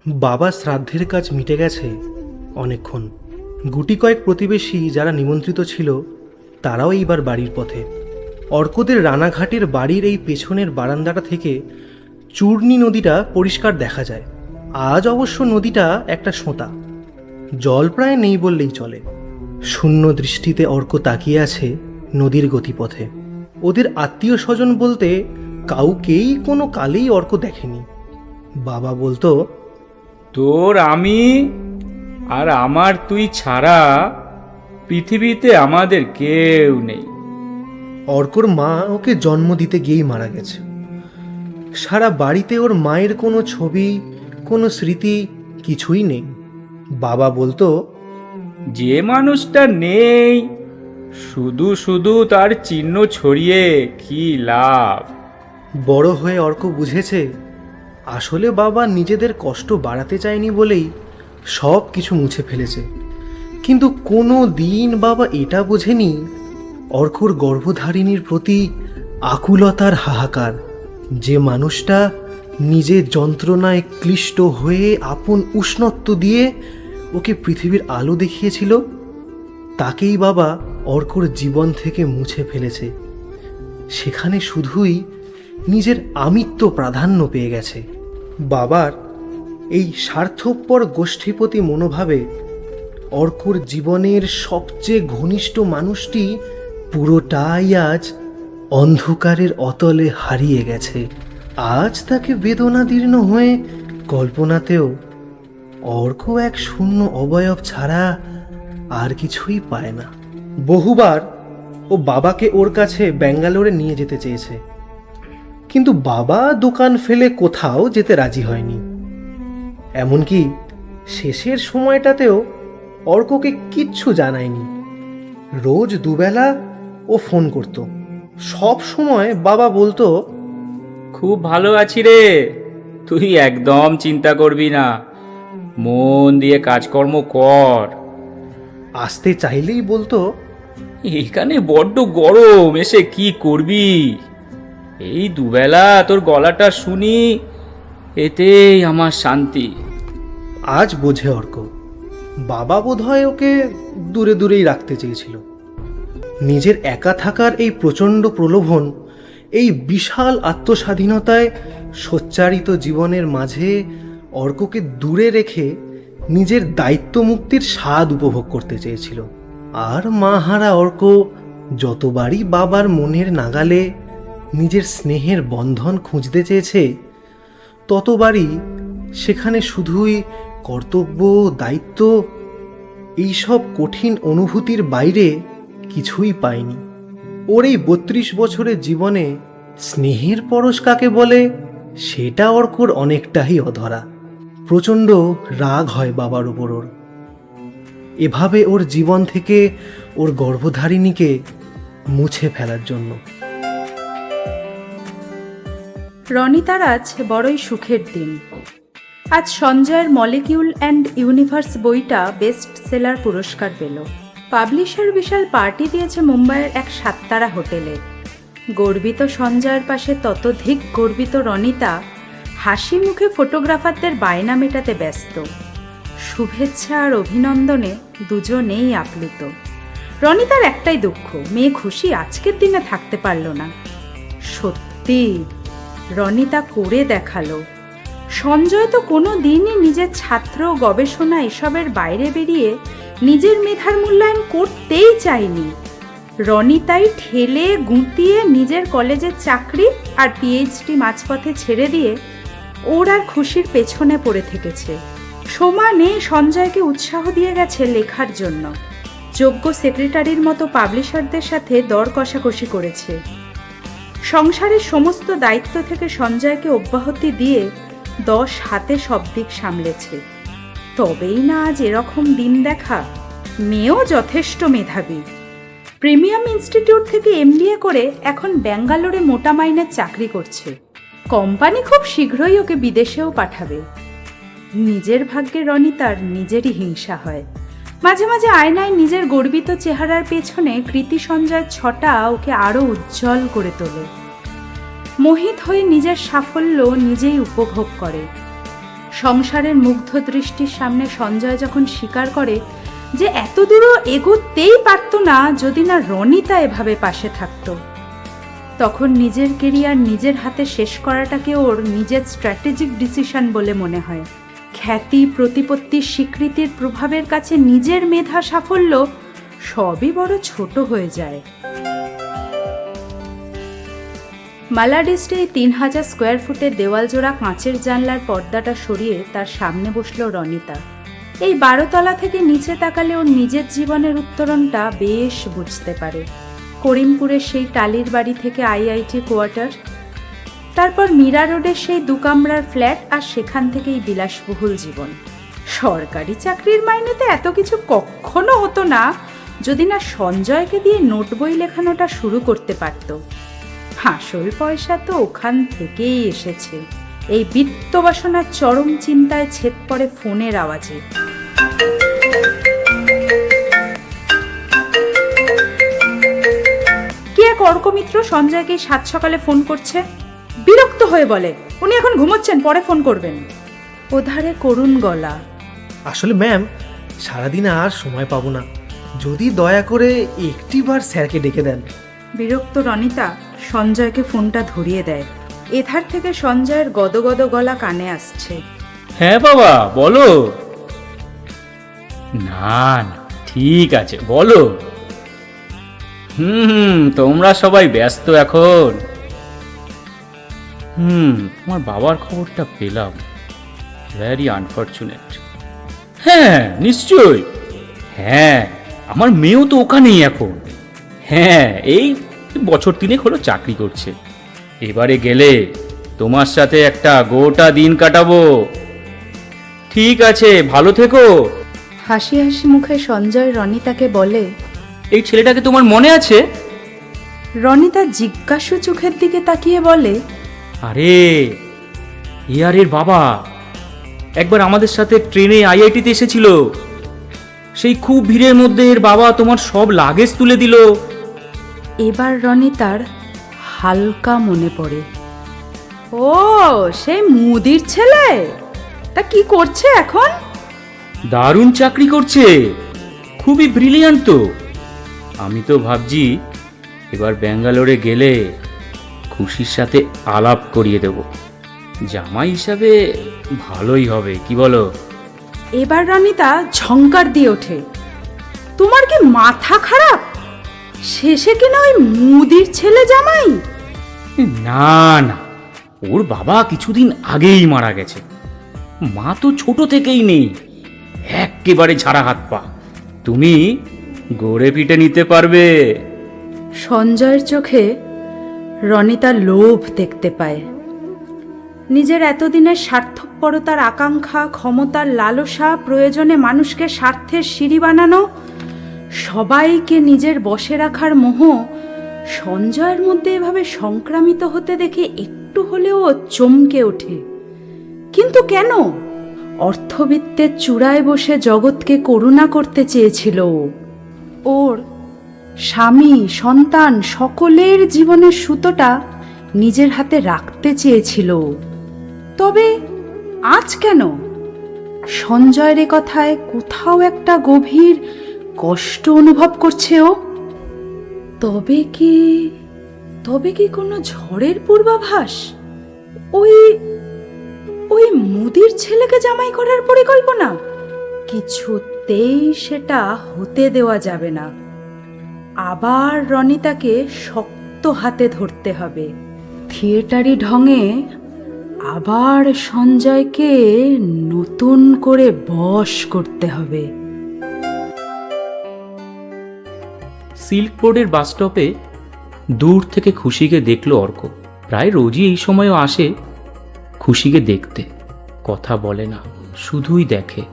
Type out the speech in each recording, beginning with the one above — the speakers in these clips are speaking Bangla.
বাবা শ্রাদ্ধের কাজ মিটে গেছে অনেকক্ষণ। গুটি কয়েক প্রতিবেশী যারা নিমন্ত্রিত ছিল তারাও এইবার বাড়ির পথে। অর্কদের রানাঘাটের বাড়ির এই পেছনের বারান্দাটা থেকে চূর্ণী নদীটা পরিষ্কার দেখা যায়। আজ অবশ্য নদীটা একটা সোঁতা, জল প্রায় নেই বললেই চলে। শূন্য দৃষ্টিতে অর্ক তাকিয়ে আছে নদীর গতিপথে। ওদের আত্মীয় স্বজন বলতে কাউকেই কোনো কালেই অর্ক দেখেনি। বাবা বলতো, তোর আমি আর আমার তুই ছাড়া পৃথিবীতে আমাদের কেউ নেই। অর্কর মা ওকে জন্ম দিতে গিয়েই মারা গেছে। সারা বাড়িতে ওর মায়ের কোনো ছবি, কোনো স্মৃতি কিছুই নেই। বাবা বলতো, যে মানুষটা নেই শুধু শুধু তার চিহ্ন ছড়িয়ে কি লাভ। বড় হয়ে অর্ক বুঝেছে আসলে বাবা নিজেদের কষ্ট বাড়াতে চায়নি বলেই সব কিছু মুছে ফেলেছে। কিন্তু কোনো দিন বাবা এটা বোঝেনি অর্কর গর্ভধারিণীর প্রতি আকুলতার হাহাকার। যে মানুষটা নিজের যন্ত্রণায় ক্লিষ্ট হয়ে আপন উষ্ণত্ব দিয়ে ওকে পৃথিবীর আলো দেখিয়েছিল, তাকেই বাবা অর্কর জীবন থেকে মুছে ফেলেছে। সেখানে শুধুই নিজের আমিত্ব প্রাধান্য পেয়ে গেছে। বাবার এই স্বার্থপর গোষ্ঠীপতি মনোভাবে অর্কর জীবনের সবচেয়ে ঘনিষ্ঠ মানুষটি পুরোটাই আজ অন্ধকারের অতলে হারিয়ে গেছে। আজ তাকে বেদনাদীর্ণ হয়ে কল্পনাতেও অর্ক এক শূন্য অবয়ব ছাড়া আর কিছুই পায় না। বহুবার ও বাবাকে ওর কাছে ব্যাঙ্গালোরে নিয়ে যেতে চেয়েছে, কিন্তু বাবা দোকান ফেলে কোথাও যেতে রাজি হয়নি। এমনকি শেষের সময়টাতেও অর্ককে কিচ্ছু জানায়নি। রোজ দুবেলা ও ফোন করত। সব সময় বাবা বলতো, খুব ভালো আছি রে, তুই একদম চিন্তা করবি না, মন দিয়ে কাজকর্ম কর। আসতে চাইলেই বলতো, এখানে বড্ড গরম, এসে কি করবি? এই দুবেলা তোর গলাটা শুনি, এতেই আমার শান্তি। আজ বোঝে অর্ক বাবা বোধহয় ওকে দূরে দূরেই রাখতে চেয়েছিল। নিজের একা থাকার এই প্রচণ্ড প্রলোভন, এই বিশাল আত্মস্বাধীনতায় সোচ্চারিত জীবনের মাঝে অর্ককে দূরে রেখে নিজের দায়িত্ব মুক্তির স্বাদ উপভোগ করতে চেয়েছিল। আর মাহারা অর্ক যতবারই বাবার মনের নাগালে নিজের স্নেহের বন্ধন খুঁজতে চেয়েছে, ততবারই সেখানে শুধুই কর্তব্য, দায়িত্ব, এইসব কঠিন অনুভূতির বাইরে কিছুই পায়নি। ওর এই 32 বছরের জীবনে স্নেহের পরশ কাকে বলে সেটা অর্কর অনেকটাই অধরা। প্রচণ্ড রাগ হয় বাবার উপর ওর। এভাবে ওর জীবন থেকে ওর গর্ভধারিণীকে মুছে ফেলার জন্য। রনিতার আজ বড়ই সুখের দিন। আজ সঞ্জয়ের মলিকিউল অ্যান্ড ইউনিভার্স বইটা বেস্ট সেলার পুরস্কার পেল। পাবলিশার বিশাল পার্টি দিয়েছে মুম্বাইয়ের এক 7 তারা হোটেলে। গর্বিত সঞ্জয়ের পাশে ততোধিক গর্বিত রনিতা হাসি মুখে ফটোগ্রাফারদের বায়না মেটাতে ব্যস্ত। শুভেচ্ছা আর অভিনন্দনে দুজনেই আপ্লুত। রনিতার একটাই দুঃখ, মেয়ে খুশি আজকের দিনে থাকতে পারল না। সত্যি রনিতা করে দেখালো। সঞ্জয় তো কোনো দিনই নিজের ছাত্র, গবেষণা এসবের বাইরে বেরিয়ে নিজের মেধার মূল্যায়ন করতেই চায়নি। রনিতাই ঠেলে গুঁতিয়ে নিজের কলেজের চাকরি আর পিএইচডি মাঝপথে ছেড়ে দিয়ে ওর আর খুশির পেছনে পড়ে থেকেছে। সমানে সঞ্জয়কে উৎসাহ দিয়ে গেছে লেখার জন্য। যোগ্য সেক্রেটারির মতো পাবলিশারদের সাথে দর কষাকষি করেছে। সংসারের সমস্ত দায়িত্ব থেকে সঞ্জয়কে অব্যাহতি দিয়ে 10 হাতে সব দিক সামলেছে। তবেই না আজ এরকম দিন দেখা। মেয়েও যথেষ্ট মেধাবী। প্রিমিয়াম ইনস্টিটিউট থেকে এমবিএ করে এখন ব্যাঙ্গালোরে মোটা মাইনের চাকরি করছে। কোম্পানি খুব শীঘ্রই ওকে বিদেশেও পাঠাবে। নিজের ভাগ্যে রনিতার নিজেরই হিংসা হয়। মাঝে মাঝে আয়নায় নিজের গর্বিত চেহারার পেছনে কৃতি সঞ্জয়ের ছটা ওকে আরও উজ্জ্বল করে তোলে। মোহিত হয়ে নিজের সাফল্য নিজেই উপভোগ করে। সংসারের মুগ্ধ দৃষ্টির সামনে সঞ্জয় যখন স্বীকার করে যে এত দূরও এগোতেই পারত না যদি না রনিতা এভাবে পাশে থাকতো, তখন নিজের কেরিয়ার নিজের হাতে শেষ করাটাকে ওর নিজের স্ট্র্যাটেজিক ডিসিশন বলে মনে হয়। খ্যাতি, প্রতিপত্তি, স্বীকৃতির প্রভাবের কাছে নিজের মেধা, সাফল্য সবই বড় ছোট হয়ে যায়। মালাডিস্টে 3000 স্কোয়ার ফুটের দেওয়াল জোড়া কাঁচের জানলার পর্দাটা সরিয়ে তার সামনে বসল রনিতা। এই 12 তলা থেকে নিচে তাকালে ওর নিজের জীবনের উত্তরণটা বেশ বুঝতে পারে। করিমপুরের সেই টালির বাড়ি থেকে আইআইটি কোয়ার্টার, তারপর মীরা রোডের সেই 2 কামরার ফ্ল্যাট, আর সেখান থেকেই বিলাসবহুল জীবন। সরকারি চাকরির মাইনেতে এত কিছু কখনো হতো না যদি না সঞ্জয়কে দিয়ে নোট বই লেখানোটা শুরু করতে পারত। আসল পয়সা তো ওখান থেকেই এসেছে। এই বিত্তবাসনার চরম চিন্তায় ছেদ পড়ে ফোনের আওয়াজে। কে এক অর্কমিত্র সঞ্জয়কে 7 সকালে ফোন করছে। বিরক্ত হয়ে বলে, উনি এখন ঘুমোচ্ছেন, পরে ফোন করবেন। ওধারে করুণ গলা, আসলে ম্যাম, সারাদিন আর সময় পাবো না, যদি দয়া করে একটিবার স্যারকে ডেকে দেন। বিরক্ত রনিতা সঞ্জয়কে ফোনটা ধরিয়ে দেয়। এধার থেকে সঞ্জয়ের গদগদ গলা কানে আসছে। হ্যাঁ বাবা, বলো। না না, ঠিক আছে, বলো। তোমরা সবাই ব্যস্ত এখন। তোমার বাবার খবরটা পেলাম, ভেরি আনফর্চুনেট। হ্যাঁ নিশ্চয়ই, হ্যাঁ আমার মেয়েও তো ওখানেই এখন। হ্যাঁ, এই বছর 3 হলো চাকরি করছে। এবারে গেলে তোমার সাথে একটা গোটা দিন কাটাবো। ঠিক আছে, ভালো থেকো। হাসি হাসি মুখে সঞ্জয় রনিতাকে বলে, এই ছেলেটাকে তোমার মনে আছে? রনিতা জিজ্ঞাসু চোখের দিকে তাকিয়ে বলে, আরে ইয়ারের বাবা, একবার আমাদের সাথে ট্রেনে আইআইটিতে এসেছিল। সেই খুব ভিড়ের মধ্যে এর বাবা তোমার সব লাগেজ তুলে দিল। এবার রনিতার হালকা মনে পড়ে, ও সেই মুদির ছেলে, তা কি করছে এখন? দারুণ চাকরি করছে, খুবই ব্রিলিয়ান্ট তো। আমি তো ভাবছি এবার ব্যাঙ্গালোরে গেলে খুশির সাথে আলাপ করিয়ে দেব। জামাই হিসাবে ভালোই হবে, কি বলো? এবার রনিতা ঝংকার দিয়ে ওঠে, তোমার কি মাথা খারাপ? শেষে কিনা ওই মুদির ছেলে জামাই? না না, ওর বাবা কিছুদিন আগেই মারা গেছে। মা তো ছোট থেকেই নেই, একেবারে ঝাড়া হাত পা। তুমি গড়ে পিটে নিতে পারবে। সঞ্জয়ের চোখে রনিতা লোভ দেখতে পায়। নিজের এতদিনের স্বার্থপরতার আকাঙ্ক্ষা, ক্ষমতার লালসা, প্রয়োজনে মানুষকে স্বার্থের সিঁড়ি বানানো, সবাইকে নিজের বশে রাখার মোহ সঞ্জয়ের মধ্যে এভাবে সংক্রামিত হতে দেখে একটু হলেও চমকে ওঠে। কিন্তু কেন? অর্থবিত্তের চূড়ায় বসে জগৎকে করুণা করতে চেয়েছিল। ওর স্বামী, সন্তান, সকলের জীবনের সুতোটা নিজের হাতে রাখতে চেয়েছিল। তবে আজ কেন? সঞ্জয়ের এ কথায় কোথাও একটা গভীর কষ্ট অনুভব করছে ও। তবে কি কোনো ঝড়ের পূর্বাভাস? ওই মুদির ছেলেকে জামাই করার পরিকল্পনা? কিছুতেই সেটা হতে দেওয়া যাবে না। আবার রনিতাকে শক্ত হাতে ধরতে হবে। থিয়েটারি ঢঙে আবার সঞ্জয়কে নতুন করে বশ করতে হবে। সিল্ক বোর্ডের বাস স্টপে দূর থেকে খুশিকে দেখল অর্ক। প্রায় রোজই এই সময়ও আসে খুশিকে দেখতে। কথা বলে না, শুধুই দেখে।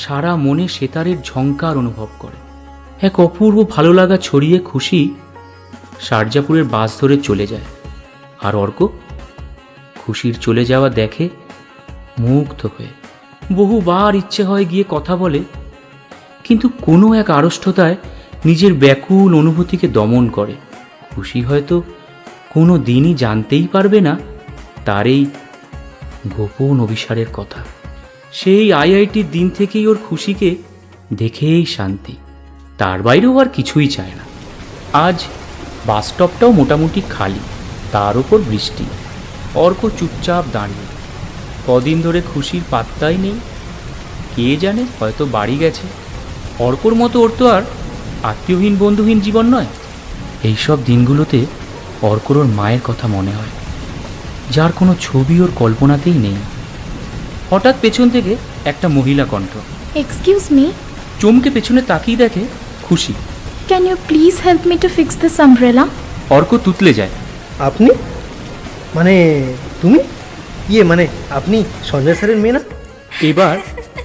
সারা মনে সেতারের ঝংকার অনুভব করে। এক অপূর্ব ভালো লাগা ছড়িয়ে খুশি শারজাপুরের বাস ধরে চলে যায়। আর অর্ক খুশির চলে যাওয়া দেখে মুগ্ধ হয়ে। বহুবার ইচ্ছে হয় গিয়ে কথা বলে, কিন্তু কোনো এক আড়ষ্টতায় নিজের ব্যাকুল অনুভূতিকে দমন করে। খুশি হয়তো কোনো দিনই জানতেই পারবে না তার এই গোপন অভিসারের কথা। সেই আইআইটির দিন থেকেই ওর খুশিকে দেখেই শান্তি, তার বাইরেও আর কিছুই চায় না। আজ বাস স্টপটাও মোটামুটি খালি, তার ওপর বৃষ্টি। অর্ক চুপচাপ দাঁড়িয়ে। কদিন ধরে খুশির পাত্তাই নেই, কে জানে হয়তো বাড়ি গেছে। অর্কর মতো ওর তো আর আত্মীয়হীন বন্ধুহীন জীবন নয়। এইসব দিনগুলোতে অর্কর ওর মায়ের কথা মনে হয়, যার কোনো ছবি ওর কল্পনাতেই নেই। হঠাৎ পেছন থেকে একটা মহিলা কণ্ঠ। Excuse me, চমকে পেছনে তাকিয়ে দেখে খুশি। can you please help me to fix this umbrella? Arka তুতলে যায়। আপনি মানে তুমি মানে আপনি সঞ্জয় স্যারের মেয়ে না? এবার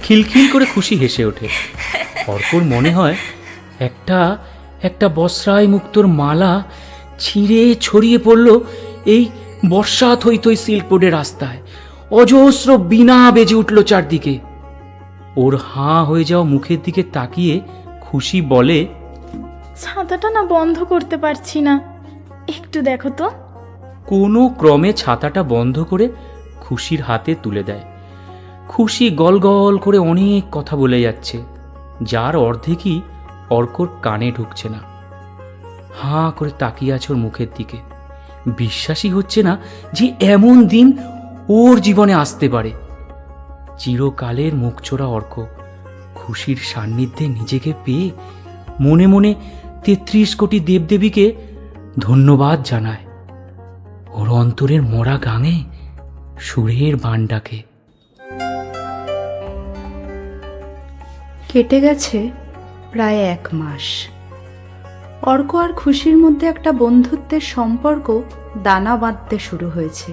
খিলখিল করে খুশি হেসে ওঠে। অর্কর মনে হয় একটা একটা বস্রায় মুক্তোর মালা ছিঁড়ে ছড়িয়ে পড়ল এই বর্ষা থই থই সিল্ক বোর্ডের রাস্তায়। অজস্র বীণা বেজে উঠল চারদিকে। ওর হাঁ হয়ে যাওয়া মুখের দিকে তাকিয়ে খুশি বলে, ছাতাটা না বন্ধ করতে পারছি না, একটু দেখো তো। কোনো ক্রমে ছাতাটা বন্ধ করে খুশির হাতে তুলে দেয়। খুশি গল গল করে অনেক কথা বলে যাচ্ছে, যার অর্ধেকই অর্কর কানে ঢুকছে না। হাঁ করে তাকিয়ে আছে ওর মুখের দিকে। বিশ্বাসই হচ্ছে না যে এমন দিন ওর জীবনে আসতে পারে। চিরকালের মুখচোরা অর্ক খুশির সান্নিধ্যে নিজেকে পেয়ে মনে মনে ৩৩ কোটি দেবদেবীকে ধন্যবাদ জানায়। ওর অন্তরের মরা গাঙে সুরের বান ডাকে। কেটে গেছে প্রায় 1 মাস। অর্ক আর খুশির মধ্যে একটা বন্ধুত্বের সম্পর্ক দানা বাঁধতে শুরু হয়েছে।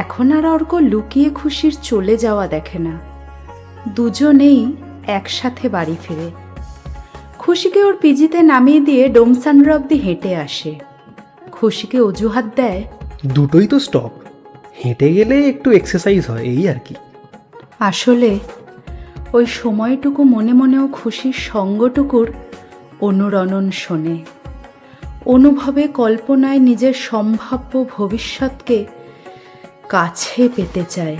এখন আর অর্ক লুকিয়ে খুশির চলে যাওয়া দেখে না, দুজনেই একসাথে বাড়ি ফিরে। খুশিকে ওর পিজিতে নামিয়ে দিয়ে ডোমসান্ড্রা অব্দি হেঁটে আসে। খুশিকে অজুহাত দেয়, দুটোই তো স্টপ, হেঁটে গেলে একটু এক্সারসাইজ হয়, এই আর কি। আসলে ওই সময়টুকু মনে মনেও খুশির সঙ্গটুকুর অনুরণন শোনে। অনুভবে কল্পনায় নিজের সম্ভাব্য ভবিষ্যৎকে কাছে পেতে চায়।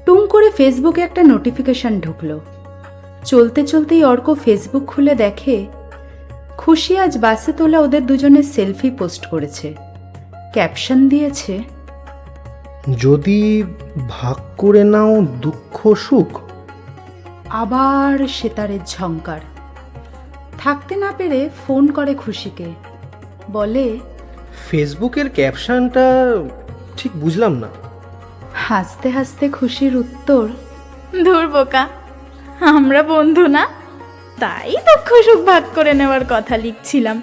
টুং করে ফেসবুকে একটা নোটিফিকেশন ঢুকলো। চলতে চলতেই অর্ক ফেসবুক খুলে দেখে খুশি আজ বাসে তোলা ওদের দুজনের সেলফি পোস্ট করেছে। ক্যাপশন দিয়েছে, যদি ভাগ করে নাও দুঃখ সুখ। আবার সেতারের ঝংকার। থাকতে না পেরে ফোন করে খুশিকে, বলে, ফেসবুকের ক্যাপশনটা ঠিক বুঝলাম না। হাসতে হাসতে খুশির উত্তর, ধুর বোকা, আমরা বন্ধু না, তাই দুঃখ সুখ ভাগ করে নেওয়ার কথা লিখছিলাম।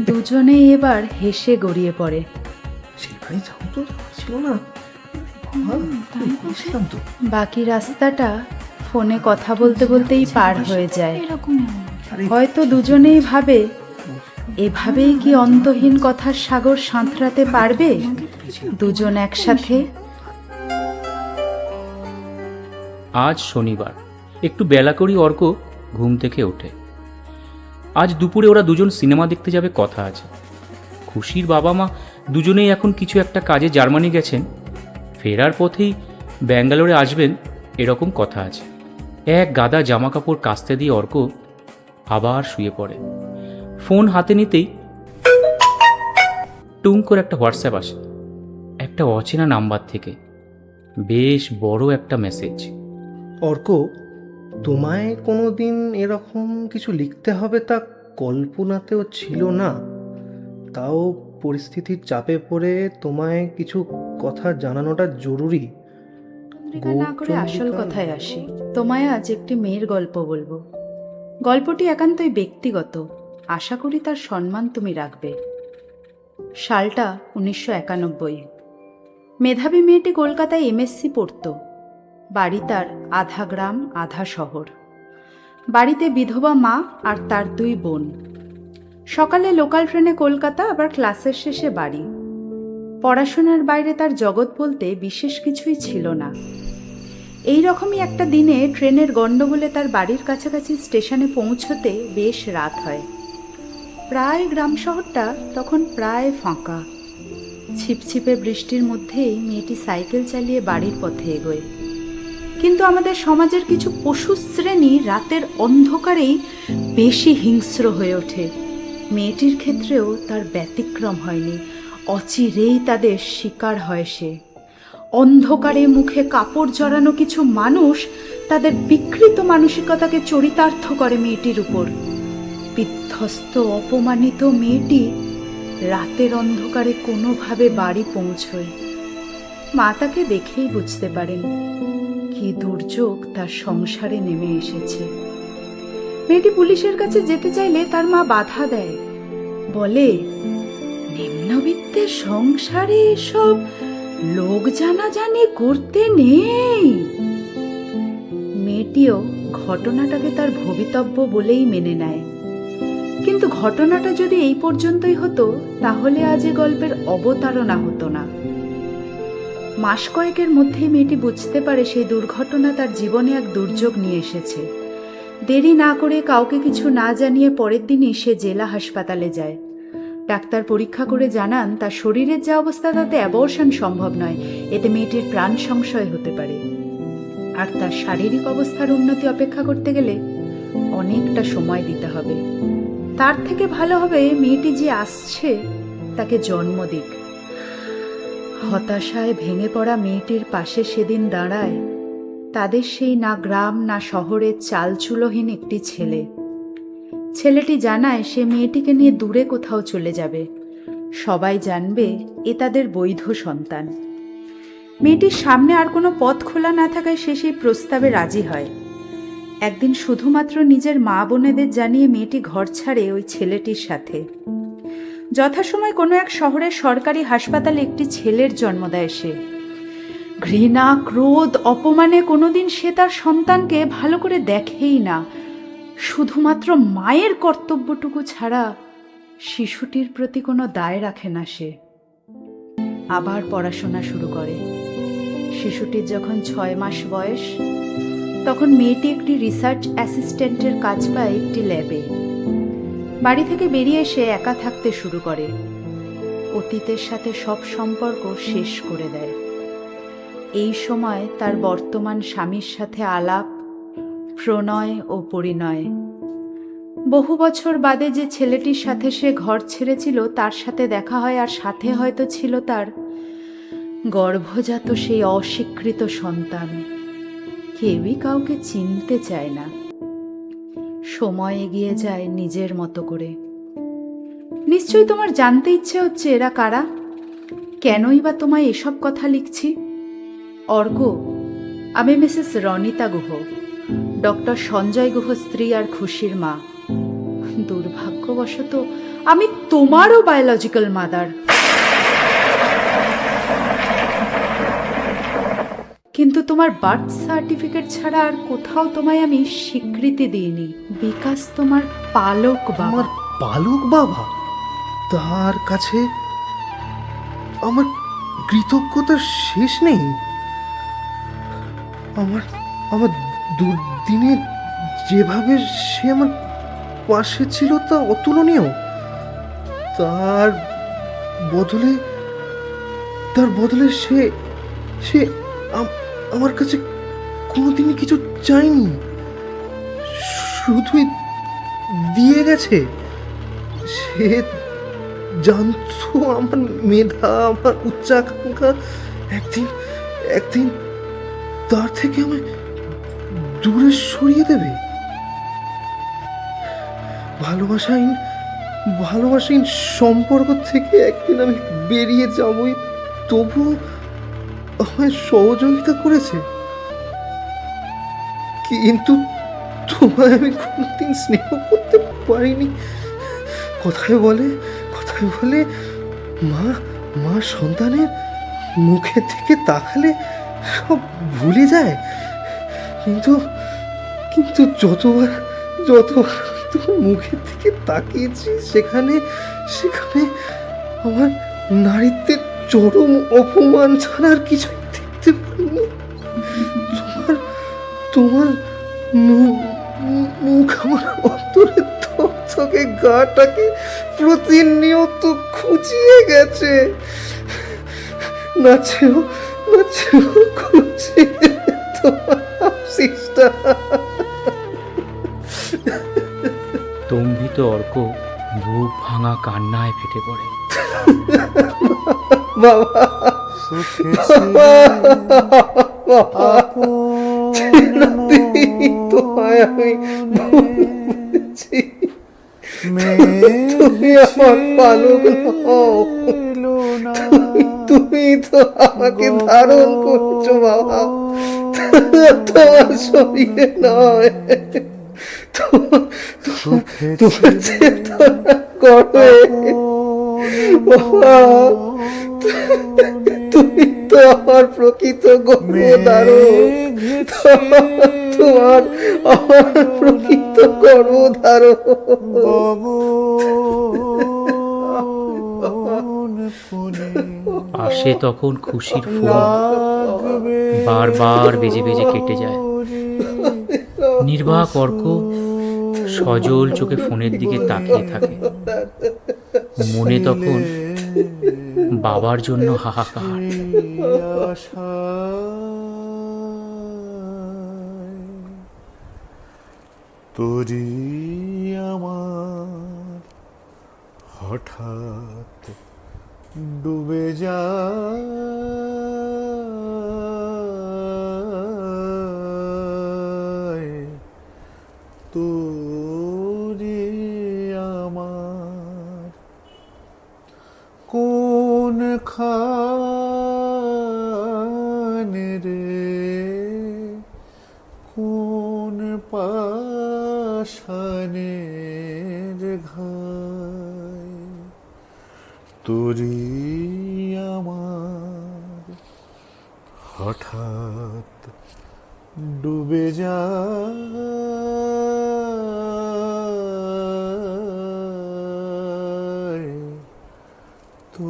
দুজনেই এবার হেসে গড়িয়ে পড়ে। সেইবারই যাও তো, ছিল না বুঝলাম তো। বাকি রাস্তাটা ফোনে কথা বলতে বলতেই পার হয়ে যায়। হয়তো দুজনেই ভাবে, এভাবেই কি অন্তহীন কথার সাগর সাঁতরাতে পারবে দুজন একসাথে। আজ শনিবার, একটু বেলা করেই অর্ক ঘুম থেকে ওঠে। আজ দুপুরে ওরা দুজন সিনেমা দেখতে যাবে কথা আছে। খুশির বাবা মা দুজনেই এখন কিছু একটা কাজে জার্মানি গেছেন, ফেরার পথেই ব্যাঙ্গালোরে আসবেন এরকম কথা আছে। এক গাদা জামা কাপড় কাচতে দিয়ে অর্ক আবার শুয়ে পড়ে। ফোন হাতে নিতেই টুং করে একটা হোয়াটসঅ্যাপ আসে, একটা অচেনা নাম্বার থেকে। বেশ বড় একটা মেসেজ। অর্ক, তোমায় কোনো দিন এরকম কিছু লিখতে হবে তা কল্পনাতেও ছিল না, তাও পরিস্থিতির চাপে পড়ে তোমায় কিছু কথা জানানোটা জরুরি। না করে আসল কথায় আসি। তোমায় আজ একটি মেয়ের গল্প বলবো। গল্পটি একান্তই ব্যক্তিগত, আশা করি তার সম্মান তুমি রাখবে। সালটা 1991। মেধাবী মেয়েটি কলকাতায় এমএসসি পড়ত। বাড়ি তার আধা গ্রাম আধা শহর। বাড়িতে বিধবা মা আর তার 2 বোন। সকালে লোকাল ট্রেনে কলকাতা, আবার ক্লাসের শেষে বাড়ি। পড়াশোনার বাইরে তার জগৎ বলতে বিশেষ কিছুই ছিল না। এই রকমই একটা দিনে ট্রেনের গণ্ডগোলে তার বাড়ির কাছাকাছি স্টেশনে পৌঁছতে বেশ রাত হয়। প্রায় গ্রাম শহরটা তখন প্রায় ফাঁকা। ছিপছিপে বৃষ্টির মধ্যেই মেয়েটি সাইকেল চালিয়ে বাড়ির পথে এগোয়। কিন্তু আমাদের সমাজের কিছু পশু শ্রেণী রাতের অন্ধকারেই বেশি হিংস্র হয়ে ওঠে। মেয়েটির ক্ষেত্রেও তার ব্যতিক্রম হয়নি। অচিরেই তাদের শিকার হয় সে। অন্ধকারে মুখে কাপড় জড়ানো কিছু মানুষ তাদের বিকৃত মানসিকতাকে চরিতার্থ করে মেয়েটির উপর। বিধ্বস্ত অপমানিত মেয়েটি রাতের অন্ধকারে কোনোভাবে বাড়ি পৌঁছয়। মা তাকে দেখেই বুঝতে পারেন কি দুর্যোগ তার সংসারে নেমে এসেছে। মেয়েটি পুলিশের কাছে যেতে চাইলে তার মা বাধা দেয়, বলে নিম্নবিত্তের সংসারে এসব লোক জানাজানি করতে নেই। মেয়েটিও ঘটনাটাকে তার ভবিতব্য বলেই মেনে নেয়। কিন্তু ঘটনাটা যদি এই পর্যন্তই হতো তাহলে আজ এ গল্পের অবতারণা হতো না। মাস কয়েকের মধ্যেই মেয়েটি বুঝতে পারে সেই দুর্ঘটনা তার জীবনে এক দুর্যোগ নিয়ে এসেছে। দেরি না করে কাউকে কিছু না জানিয়ে পরের দিনই সে জেলা হাসপাতালে যায়। ডাক্তার পরীক্ষা করে জানান তার শরীরের যা অবস্থা তাতে অ্যাবর্শন সম্ভব নয়, এতে মেয়েটির প্রাণ সংশয় হতে পারে। আর তার শারীরিক অবস্থার উন্নতি অপেক্ষা করতে গেলে অনেকটা সময় দিতে হবে। তার থেকে ভালো হবে মেয়েটি যে আসছে তাকে জন্ম দিক। হতাশায় ভেঙে পড়া মেয়েটির পাশে সেদিন দাঁড়ায় তাদের সেই না গ্রাম না শহরের চালচুলোহীন একটি ছেলে। ছেলেটি জানায় সে মেয়েটিকে নিয়ে দূরে কোথাও চলে যাবে, সবাই জানবে এ তাদের বৈধ সন্তান। মেয়েটির সামনে আর কোনো পথ খোলা না থাকায় সে সেই প্রস্তাবে রাজি হয়। একদিন শুধুমাত্র নিজের মা বোনেদের জানিয়ে মেয়েটি ঘর ছাড়ে ওই ছেলেটির সাথে। যথাসময় কোনো এক শহরের সরকারি হাসপাতালে একটি ছেলের জন্ম দেয় সে। ঘৃণা, ক্রোধ, অপমানে কোনোদিন সে তার সন্তানকে ভালো করে দেখেই না। শুধুমাত্র মায়ের কর্তব্যটুকু ছাড়া শিশুটির প্রতি কোনো দায় রাখে না সে। আবার পড়াশোনা শুরু করে। শিশুটির যখন 6 মাস বয়স তখন মেয়েটি একটি রিসার্চ অ্যাসিস্ট্যান্টের কাজ পায় একটি ল্যাবে। বাড়ি থেকে বেরিয়ে এসে একা থাকতে শুরু করে। অতীতের সাথে সব সম্পর্ক শেষ করে দেয়। এই সময় তার বর্তমান স্বামীর সাথে আলাপ, প্রণয় ও পরিণয়। বহু বছর বাদে যে ছেলেটির সাথে সে ঘর ছেড়েছিল তার সাথে দেখা হয়, আর সাথে হয়তো ছিল তার গর্ভজাত সেই অস্বীকৃত সন্তান। কেউই কাউকে চিনতে চায় না। সময় এগিয়ে যায় নিজের মতো করে। নিশ্চয়ই তোমার জানতে ইচ্ছে হচ্ছে এরা কারা, কেনই বা তোমায় এসব কথা লিখছি। অর্ক, আমি মিসেস রনিতা গুহ, ডক্টর সঞ্জয় গুহ স্ত্রী আর খুশির মা। দুর্ভাগ্যবশত আমি তোমারও বায়োলজিক্যাল মাদার। কিন্তু তোমার বার্থ সার্টিফিকেট ছাড়া আর কোথাও তোমায় আমি স্বীকৃতি দিইনি। বিকাশ তোমার পালক বাবা। আমার পালক বাবা? তার কাছে আমার কৃতজ্ঞতার শেষ নেই। আমার দুর্দিনে যেভাবে সে আমার পাশে ছিল তা অতুলনীয়। তার বদলে সে আমার কাছে কোনোদিনই কিছু চায়নি, শুধুই দিয়ে গেছে। সে জানতো আমার মেধা, আমার উচ্চাকাঙ্ক্ষা একদিন তার থেকে আমায় দূরে সরিয়ে দেবে। ভালোবাসাহীন সম্পর্ক থেকে একদিন আমি বেরিয়ে যাবই, তবুও আমায় সহযোগিতা করেছে। কিন্তু তোমায় আমি কোনোদিন স্নেহ করতে পারিনি। কথায় বলে মা সন্তানের মুখের দিকে তাকালে সব ভুলে যায়। কিন্তু যতবার তোমার মুখের দিকে তাকিয়েছি সেখানে আমার নারীত্বের চরম অপমান ছাড়া আর কিছুই দেখতে পাইনি। তোমার মুখ আমার অন্তরের থকথকে গাটাকে প্রতিনিয়ত খুঁচিয়ে গেছে। নাচেও খুশি তোমার সিস্টার। স্তম্ভিত অর্ক বুক ভাঙা কান্নায় ফেটে পড়ে। বাবা তোমায় আমি বলছি, তুমি আমার পালক নও, তুমি তো আমাকে ধারণ করছো বাবা, তোমার শরীরে নয়। তোমার চেতনা করবে বাবা, তুমি তো আমার প্রকৃত গর্ভধারক, তোমার আমার প্রকৃত গর্ভধারক। আসে তখন খুশির ফোন, বারবার বেজে বেজে কেটে যায়। নির্বাক অর্ক সজল চোখে ফোনের দিকে তাকিয়ে থাকে। মনে তখন বাবার জন্য হাহাকার। তোরি আমার হঠাৎ ডুবে যায়, তোরি আমার কোন খানে রে, কোন পাশানের ঘাই, তোরি আমার হঠাৎ ডুবে যায়, তো